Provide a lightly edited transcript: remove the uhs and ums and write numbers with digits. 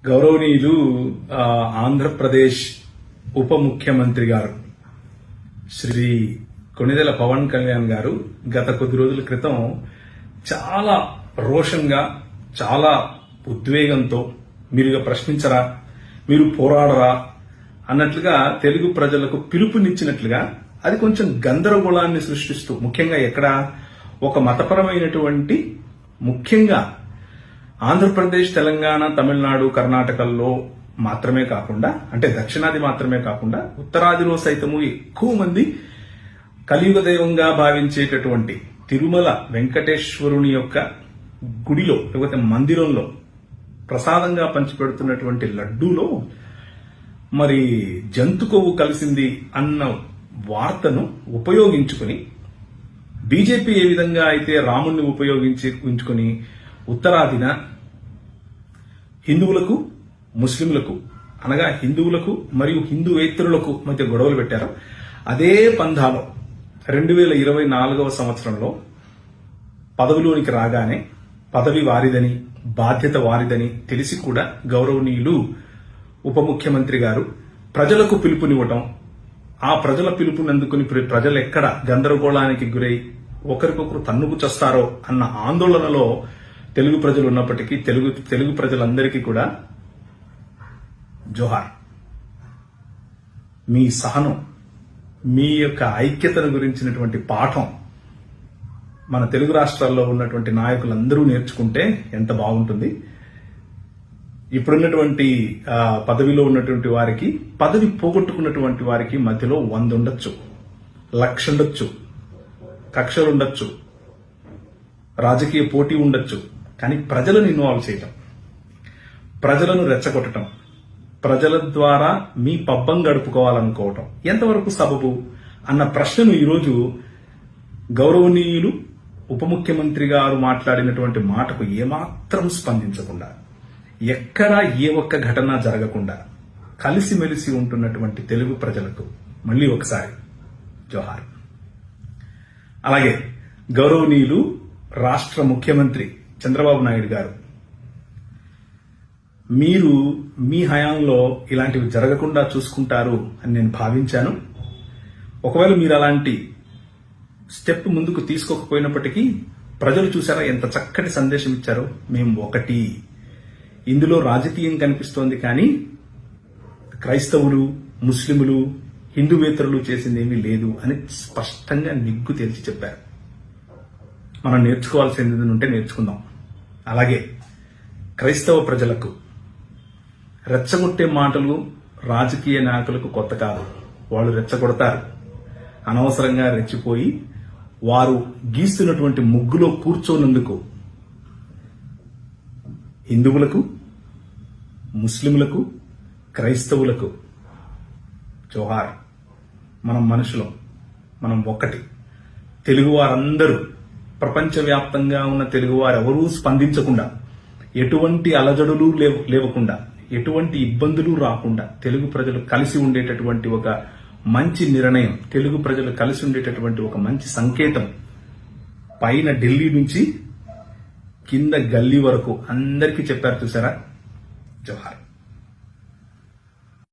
గౌరవనీయులు ఆంధ్రప్రదేశ్ ఉప ముఖ్యమంత్రి గారు శ్రీ కొణిదెల పవన్ కళ్యాణ్ గారు గత కొద్ది రోజుల క్రితం చాలా రోషంగా చాలా ఉద్వేగంతో మీరు ప్రశ్నించరా, మీరు పోరాడరా అన్నట్లుగా తెలుగు ప్రజలకు పిలుపునిచ్చినట్లుగా అది కొంచెం గందరగోళాన్ని సృష్టిస్తూ, ముఖ్యంగా ఎక్కడ ఒక మతపరమైనటువంటి, ముఖ్యంగా ఆంధ్రప్రదేశ్, తెలంగాణ, తమిళనాడు, కర్ణాటకల్లో మాత్రమే కాకుండా, అంటే దక్షిణాది మాత్రమే కాకుండా ఉత్తరాదిలో సైతము ఎక్కువ మంది కలియుగ దైవంగా భావించేటటువంటి తిరుమల వెంకటేశ్వరుని యొక్క గుడిలో లేకపోతే మందిరంలో ప్రసాదంగా పంచిపెడుతున్నటువంటి లడ్డూలో మరి జంతు కొవ్వు కలిసింది అన్న వార్తను ఉపయోగించుకుని బీజేపీ ఏ విధంగా అయితే రాముణ్ణి ఉపయోగించుకుని ఉత్తరాదిన హిందువులకు, ముస్లింలకు, అనగా హిందువులకు మరియు హిందూయేతరులకు మధ్య గొడవలు పెట్టారో అదే పంథాలో 2024వ సంవత్సరంలో పదవిలోనికి రాగానే పదవి వారిదని, బాధ్యత వారిదని తెలిసి కూడా గౌరవనీయులు ఉప ముఖ్యమంత్రి గారు ప్రజలకు పిలుపునివ్వటం, ఆ ప్రజల పిలుపునందుకుని ప్రజలు ఎక్కడ గందరగోళానికి గురై ఒకరికొకరు తన్నుకు చస్తారో అన్న ఆందోళనలో తెలుగు ప్రజలు ఉన్నప్పటికీ తెలుగు ప్రజలందరికీ కూడా జోహార్. మీ సహనం, మీ యొక్క ఐక్యతను గురించినటువంటి పాఠం మన తెలుగు రాష్ట్రాల్లో ఉన్నటువంటి నాయకులందరూ నేర్చుకుంటే ఎంత బాగుంటుంది. ఇప్పుడున్నటువంటి పదవిలో ఉన్నటువంటి వారికి, పదవి పోగొట్టుకున్నటువంటి వారికి మధ్యలో 100 ఉండొచ్చు, 1,00,000 ఉండొచ్చు, కక్షలు ఉండొచ్చు, రాజకీయ పోటీ ఉండొచ్చు. కానీ ప్రజలను ఇన్వాల్వ్ చేయటం, ప్రజలను రెచ్చగొట్టడం, ప్రజల ద్వారా మీ పబ్బం గడుపుకోవాలనుకోవటం ఎంతవరకు సబబు అన్న ప్రశ్నను ఈరోజు గౌరవనీయులు ఉప ముఖ్యమంత్రి గారు మాట్లాడినటువంటి మాటకు ఏమాత్రం స్పందించకుండా, ఎక్కడా ఏ ఒక్క ఘటన జరగకుండా కలిసిమెలిసి ఉంటున్నటువంటి తెలుగు ప్రజలకు మళ్ళీ ఒకసారి జోహార్. అలాగే గౌరవనీయులు రాష్ట్ర ముఖ్యమంత్రి చంద్రబాబు నాయుడు గారు, మీరు మీ హయాంలో ఇలాంటివి జరగకుండా చూసుకుంటారు అని నేను భావించాను. ఒకవేళ మీరు అలాంటి స్టెప్ ముందుకు తీసుకోకపోయినప్పటికీ ప్రజలు చూసారా ఎంత చక్కటి సందేశం ఇచ్చారో. మేము ఒకటి, ఇందులో రాజకీయం కనిపిస్తోంది కానీ క్రైస్తవులు, ముస్లింలు, హిందూవేతరులు చేసింది ఏమీ లేదు అని స్పష్టంగా నిగ్గు తేల్చి చెప్పారు. మనం నేర్చుకోవాల్సింది ఉంటే నేర్చుకుందాం. అలాగే క్రైస్తవ ప్రజలకు రెచ్చగొట్టే మాటలు రాజకీయ నాయకులకు కొత్త కాదు. వాళ్ళు రెచ్చగొడతారు. అనవసరంగా రెచ్చిపోయి వారు గీస్తున్నటువంటి ముగ్గులో కూర్చోనందుకు హిందువులకు, ముస్లింలకు, క్రైస్తవులకు జోహార్. మనం మనుషులం, మనం ఒక్కటి. తెలుగువారందరూ, ప్రపంచవ్యాప్తంగా ఉన్న తెలుగువారు ఎవరూ స్పందించకుండా, ఎటువంటి అలజడులు లేవకుండా, ఎటువంటి ఇబ్బందులు రాకుండా తెలుగు ప్రజలు కలిసి ఉండేటటువంటి ఒక మంచి నిర్ణయం, తెలుగు ప్రజలు కలిసి ఉండేటటువంటి ఒక మంచి సంకేతం పైన ఢిల్లీ నుంచి కింద గల్లీ వరకు అందరికీ చెప్పారు. చూసారా? జోహార్.